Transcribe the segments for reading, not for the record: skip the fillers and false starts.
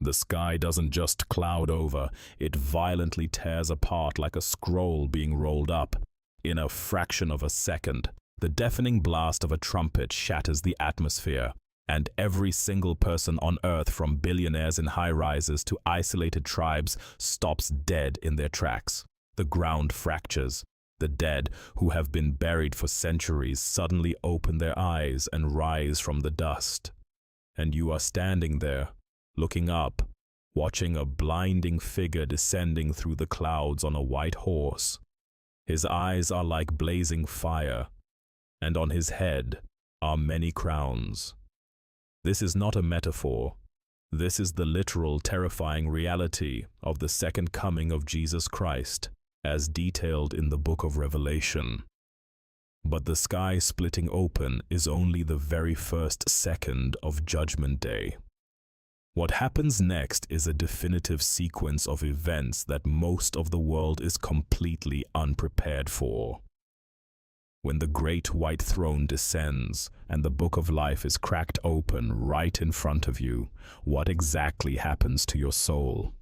The sky doesn't just cloud over, it violently tears apart like a scroll being rolled up. In a fraction of a second, the deafening blast of a trumpet shatters the atmosphere, and every single person on Earth, from billionaires in high-rises to isolated tribes, stops dead in their tracks. The ground fractures. The dead, who have been buried for centuries, suddenly open their eyes and rise from the dust. And you are standing there, looking up, watching a blinding figure descending through the clouds on a white horse. His eyes are like blazing fire, and on his head are many crowns. This is not a metaphor. This is the literal, terrifying reality of the second coming of Jesus Christ, as detailed in the book of Revelation. But the sky splitting open is only the very first second of Judgment Day. What happens next is a definitive sequence of events that most of the world is completely unprepared for. When the great white throne descends and the book of life is cracked open right in front of you, what exactly happens to your soul?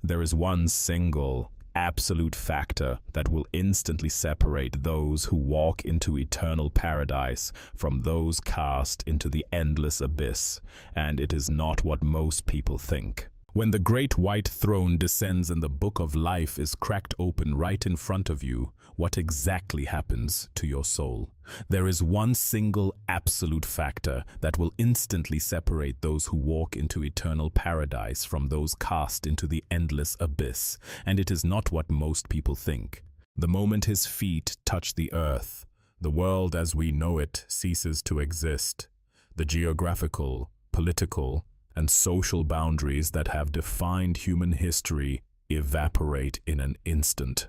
There is one single, absolute factor that will instantly separate those who walk into eternal paradise from those cast into the endless abyss, and it is not what most people think. When the great white throne descends and the book of life is cracked open right in front of you, what exactly happens to your soul? There is one single absolute factor that will instantly separate those who walk into eternal paradise from those cast into the endless abyss, and it is not what most people think. The moment his feet touch the earth, the world as we know it ceases to exist. The geographical, political, and social boundaries that have defined human history evaporate in an instant.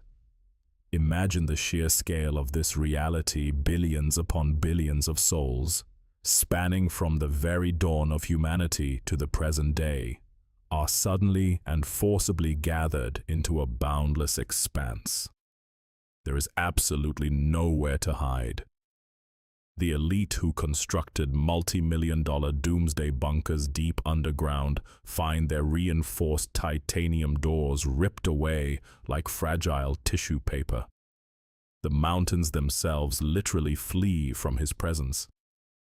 Imagine the sheer scale of this reality. Billions upon billions of souls, spanning from the very dawn of humanity to the present day, are suddenly and forcibly gathered into a boundless expanse. There is absolutely nowhere to hide. The elite who constructed multi-million-dollar doomsday bunkers deep underground find their reinforced titanium doors ripped away like fragile tissue paper. The mountains themselves literally flee from his presence,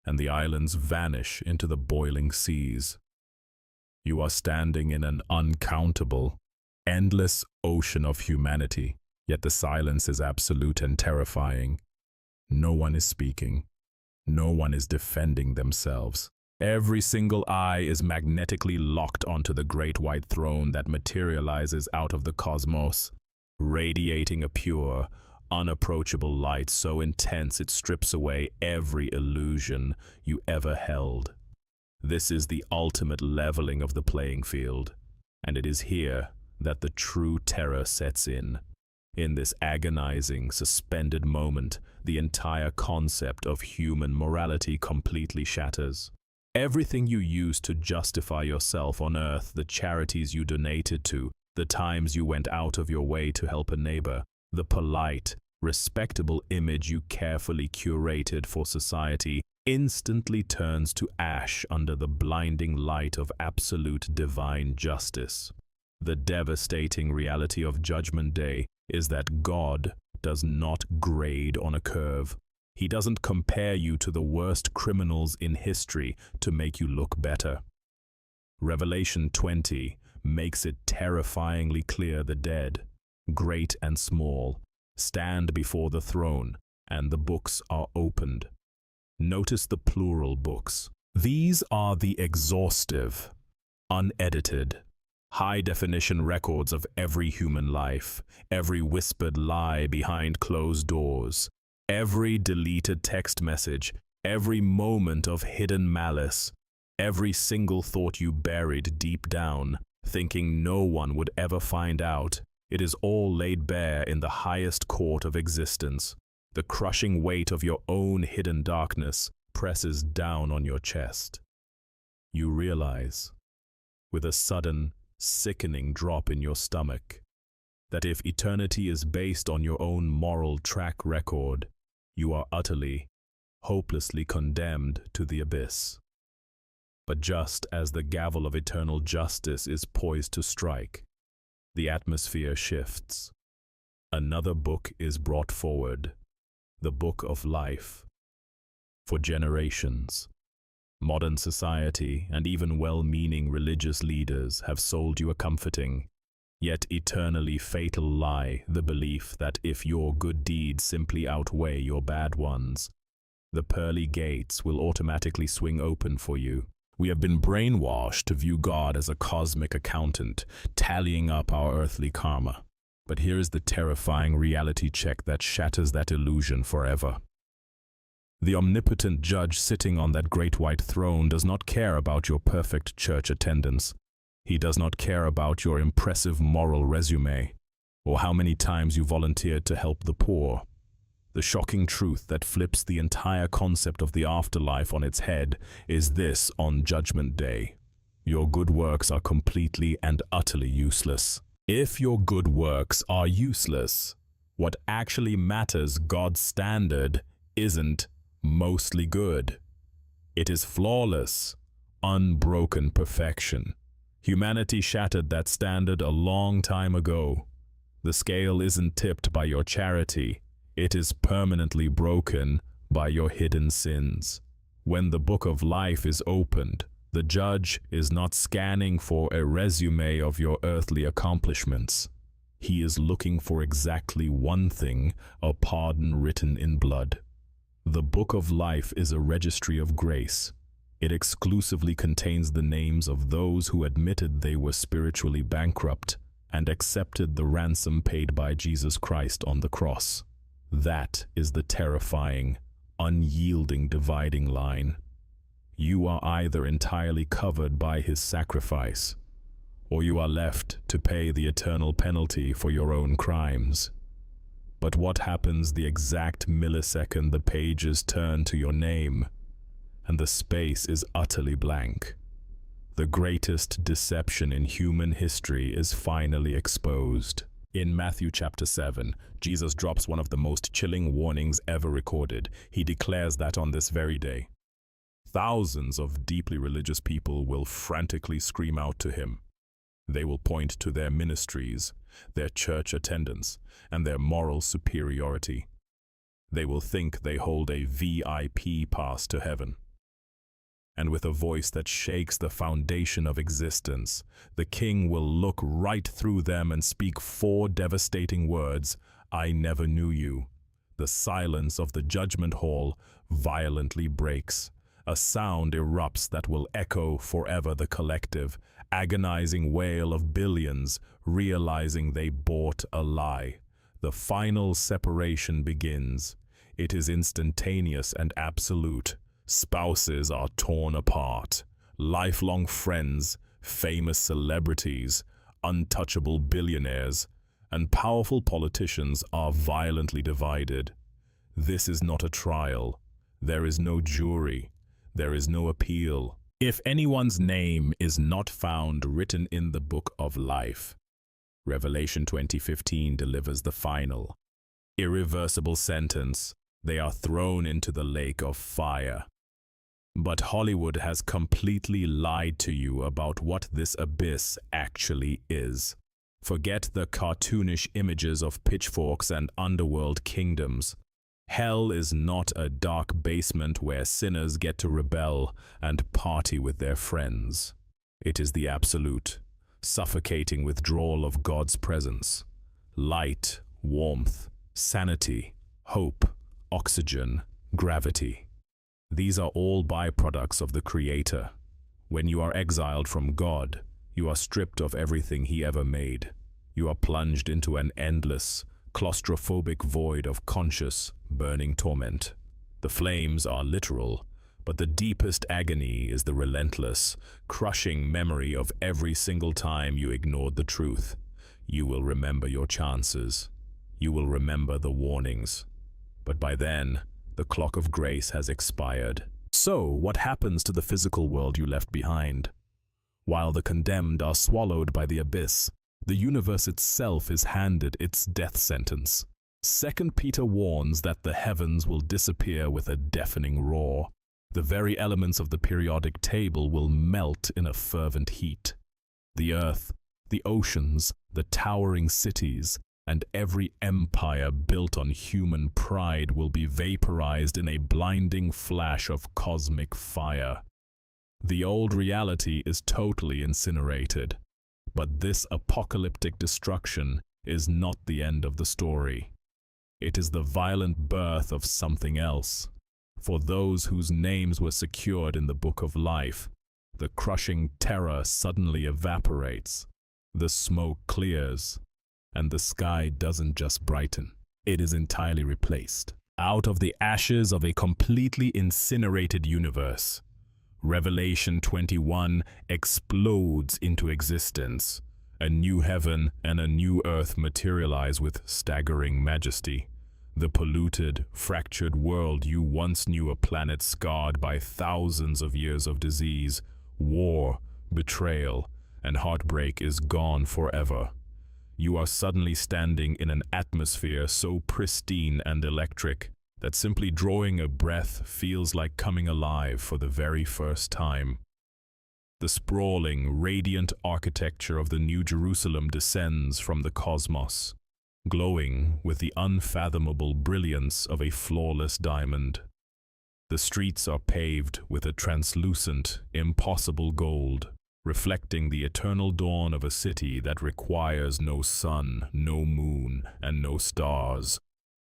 and the islands vanish into the boiling seas. You are standing in an uncountable, endless ocean of humanity, yet the silence is absolute and terrifying. No one is speaking. No one is defending themselves. Every single eye is magnetically locked onto the great white throne that materializes out of the cosmos, radiating a pure, unapproachable light so intense it strips away every illusion you ever held. This is the ultimate leveling of the playing field, and it is here that the true terror sets in. In this agonizing, suspended moment, the entire concept of human morality completely shatters. Everything you used to justify yourself on earth, the charities you donated to, the times you went out of your way to help a neighbor, the polite, respectable image you carefully curated for society, instantly turns to ash under the blinding light of absolute divine justice. The devastating reality of Judgment Day is that God does not grade on a curve. He doesn't compare you to the worst criminals in history to make you look better. Revelation 20 makes it terrifyingly clear the dead, great and small, stand before the throne, and the books are opened. Notice the plural books. These are the exhaustive, unedited, high-definition records of every human life, every whispered lie behind closed doors, every deleted text message, every moment of hidden malice, every single thought you buried deep down, thinking no one would ever find out. It is all laid bare in the highest court of existence. The crushing weight of your own hidden darkness presses down on your chest. You realize, with a sudden, sickening drop in your stomach, that if eternity is based on your own moral track record, you are utterly, hopelessly condemned to the abyss. But just as the gavel of eternal justice is poised to strike, the atmosphere shifts. Another book is brought forward, the book of life. For generations, modern society and even well-meaning religious leaders have sold you a comforting, yet eternally fatal lie, the belief that if your good deeds simply outweigh your bad ones, the pearly gates will automatically swing open for you. We have been brainwashed to view God as a cosmic accountant, tallying up our earthly karma. But here is the terrifying reality check that shatters that illusion forever. The omnipotent judge sitting on that great white throne does not care about your perfect church attendance. He does not care about your impressive moral resume, or how many times you volunteered to help the poor. The shocking truth that flips the entire concept of the afterlife on its head is this: on Judgment Day, your good works are completely and utterly useless. If your good works are useless, what actually matters, God's standard, isn't mostly good. It is flawless, unbroken perfection. Humanity shattered that standard a long time ago. The scale isn't tipped by your charity. It is permanently broken by your hidden sins. When the book of life is opened, the judge is not scanning for a resume of your earthly accomplishments. He is looking for exactly one thing: a pardon written in blood. The book of life is a registry of grace. It exclusively contains the names of those who admitted they were spiritually bankrupt and accepted the ransom paid by Jesus Christ on the cross. That is the terrifying, unyielding dividing line. You are either entirely covered by his sacrifice, or you are left to pay the eternal penalty for your own crimes. But what happens the exact millisecond the pages turn to your name, and the space is utterly blank? The greatest deception in human history is finally exposed. In Matthew chapter 7, Jesus drops one of the most chilling warnings ever recorded. He declares that on this very day, thousands of deeply religious people will frantically scream out to him. They will point to their ministries, their church attendance, and their moral superiority. They will think they hold a VIP pass to heaven. And with a voice that shakes the foundation of existence, the king will look right through them and speak 4 devastating words: "I never knew you." The silence of the judgment hall violently breaks. A sound erupts that will echo forever, the collective, agonizing wail of billions realizing they bought a lie. The final separation begins. It is instantaneous and absolute. Spouses are torn apart. Lifelong friends, famous celebrities, untouchable billionaires, and powerful politicians are violently divided. This is not a trial. There is no jury. There is no appeal. If anyone's name is not found written in the book of life, Revelation 20:15 delivers the final, irreversible sentence: they are thrown into the lake of fire. But Hollywood has completely lied to you about what this abyss actually is. Forget the cartoonish images of pitchforks and underworld kingdoms. Hell is not a dark basement where sinners get to rebel and party with their friends. It is the absolute, suffocating withdrawal of God's presence. Light, warmth, sanity, hope, oxygen, gravity. These are all byproducts of the Creator. When you are exiled from God, you are stripped of everything He ever made. You are plunged into an endless, claustrophobic void of conscious, burning torment. The flames are literal, but the deepest agony is the relentless, crushing memory of every single time you ignored the truth. You will remember your chances. You will remember the warnings. But by then, the clock of grace has expired. So, what happens to the physical world you left behind? While the condemned are swallowed by the abyss, the universe itself is handed its death sentence. 2 Peter warns that the heavens will disappear with a deafening roar. The very elements of the periodic table will melt in a fervent heat. The earth, the oceans, the towering cities, and every empire built on human pride will be vaporized in a blinding flash of cosmic fire. The old reality is totally incinerated, but this apocalyptic destruction is not the end of the story. It is the violent birth of something else. For those whose names were secured in the book of life, the crushing terror suddenly evaporates, the smoke clears, and the sky doesn't just brighten, it is entirely replaced. Out of the ashes of a completely incinerated universe, Revelation 21 explodes into existence. A new heaven and a new earth materialize with staggering majesty. The polluted, fractured world you once knew, a planet scarred by thousands of years of disease, war, betrayal, and heartbreak, is gone forever. You are suddenly standing in an atmosphere so pristine and electric that simply drawing a breath feels like coming alive for the very first time. The sprawling, radiant architecture of the New Jerusalem descends from the cosmos, glowing with the unfathomable brilliance of a flawless diamond. The streets are paved with a translucent, impossible gold, reflecting the eternal dawn of a city that requires no sun, no moon, and no stars.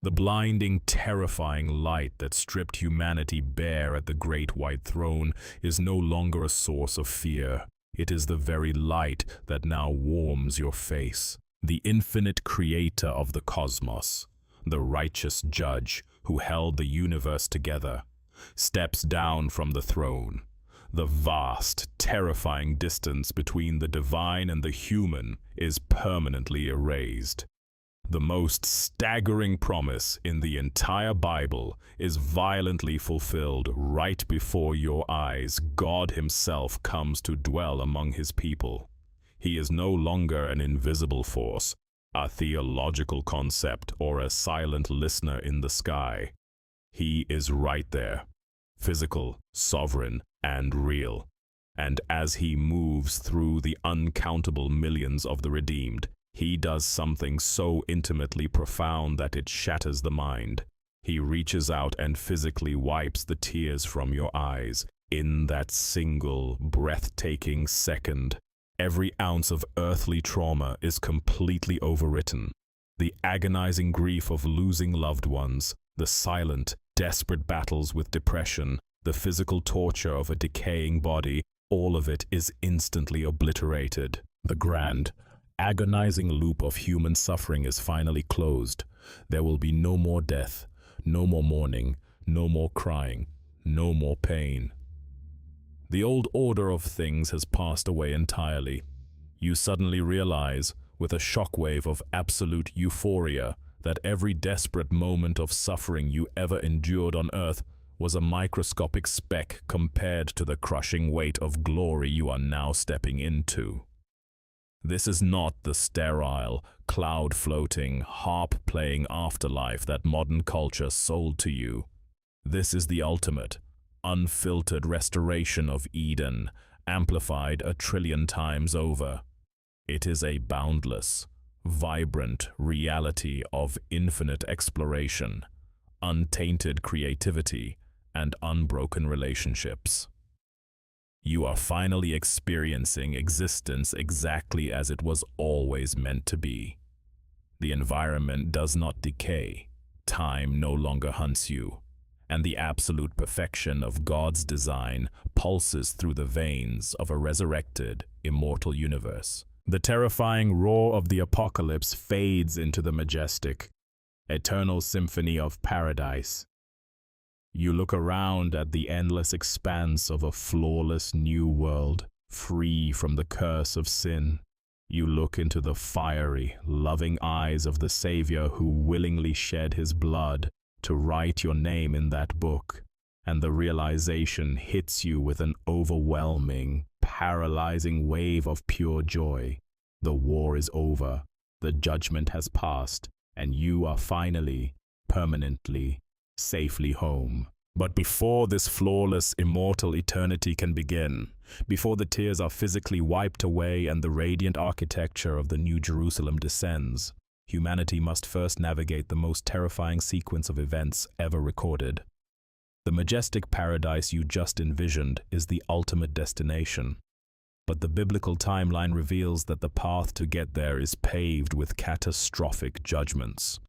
The blinding, terrifying light that stripped humanity bare at the great white throne is no longer a source of fear. It is the very light that now warms your face. The infinite creator of the cosmos, the righteous judge who held the universe together, steps down from the throne. The vast, terrifying distance between the divine and the human is permanently erased. The most staggering promise in the entire Bible is violently fulfilled right before your eyes. God Himself comes to dwell among His people. He is no longer an invisible force, a theological concept, or a silent listener in the sky. He is right there, physical, sovereign, and real. And as He moves through the uncountable millions of the redeemed, He does something so intimately profound that it shatters the mind. He reaches out and physically wipes the tears from your eyes. In that single, breathtaking second, every ounce of earthly trauma is completely overwritten. The agonizing grief of losing loved ones, the silent, desperate battles with depression, the physical torture of a decaying body, all of it is instantly obliterated. The grand, agonizing loop of human suffering is finally closed. There will be no more death, no more mourning, no more crying, no more pain. The old order of things has passed away entirely. You suddenly realize, with a shockwave of absolute euphoria, that every desperate moment of suffering you ever endured on earth was a microscopic speck compared to the crushing weight of glory you are now stepping into. This is not the sterile, cloud-floating, harp-playing afterlife that modern culture sold to you. This is the ultimate, unfiltered restoration of Eden, amplified 1,000,000,000 times over. It is a boundless, vibrant reality of infinite exploration, untainted creativity, and unbroken relationships. You are finally experiencing existence exactly as it was always meant to be. The environment does not decay, time no longer hunts you, and the absolute perfection of God's design pulses through the veins of a resurrected, immortal universe. The terrifying roar of the apocalypse fades into the majestic, eternal symphony of paradise. You look around at the endless expanse of a flawless new world, free from the curse of sin. You look into the fiery, loving eyes of the Savior who willingly shed His blood to write your name in that book, and the realization hits you with an overwhelming, paralyzing wave of pure joy. The war is over, the judgment has passed, and you are finally, permanently, safely home. But before this flawless, immortal eternity can begin, before the tears are physically wiped away and the radiant architecture of the New Jerusalem descends, humanity must first navigate the most terrifying sequence of events ever recorded. The majestic paradise you just envisioned is the ultimate destination, but the biblical timeline reveals that the path to get there is paved with catastrophic judgments,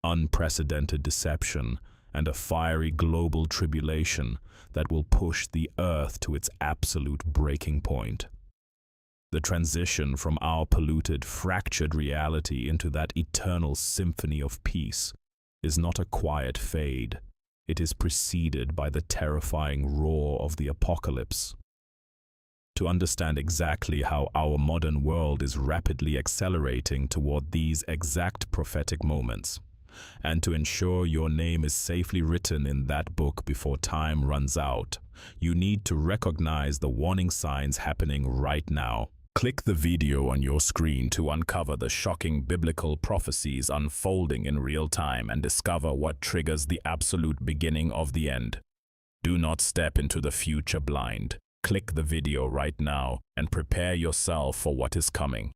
unprecedented deception, and a fiery global tribulation that will push the earth to its absolute breaking point. The transition from our polluted, fractured reality into that eternal symphony of peace is not a quiet fade. It is preceded by the terrifying roar of the apocalypse. To understand exactly how our modern world is rapidly accelerating toward these exact prophetic moments, and to ensure your name is safely written in that book before time runs out, you need to recognize the warning signs happening right now. Click the video on your screen to uncover the shocking biblical prophecies unfolding in real time and discover what triggers the absolute beginning of the end. Do not step into the future blind. Click the video right now and prepare yourself for what is coming.